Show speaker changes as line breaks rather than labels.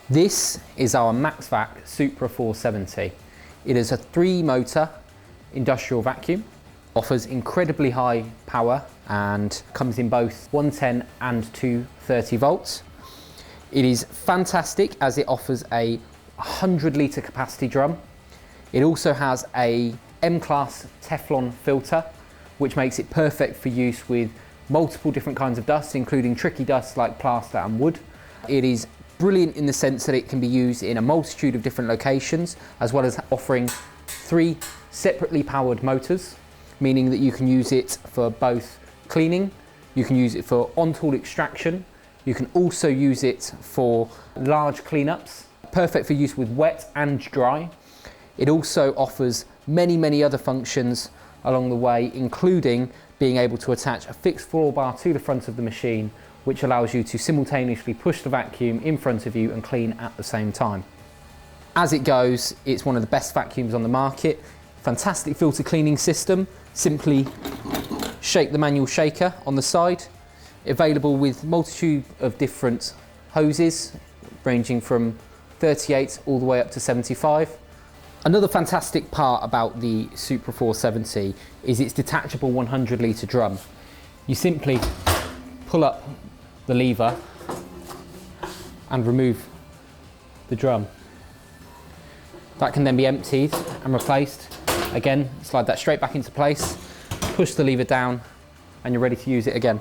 This is our MAXVAC Supra 470. It is a 3-motor industrial vacuum, offers incredibly high power and comes in both 110 and 230 volts. It is fantastic as it offers a 100-litre capacity drum. It also has a M-class Teflon filter, which makes it perfect for use with multiple different kinds of dust, including tricky dust like plaster and wood. It is brilliant in the sense that it can be used in a multitude of different locations, as well as offering 3 separately powered motors, meaning that you can use it for both cleaning, you can use it for on-tool extraction, you can also use it for large cleanups, perfect for use with wet and dry. It also offers many other functions along the way, including being able to attach a fixed floor bar to the front of the machine, which allows you to simultaneously push the vacuum in front of you and clean at the same time. As it goes, it's one of the best vacuums on the market. Fantastic filter cleaning system. Simply shake the manual shaker on the side. Available with multitude of different hoses, ranging from 38 all the way up to 75. Another fantastic part about the Supra 470 is its detachable 100-litre drum. You simply pull up the lever and remove the drum. That can then be emptied and replaced. Again, slide that straight back into place, push the lever down, and you're ready to use it again.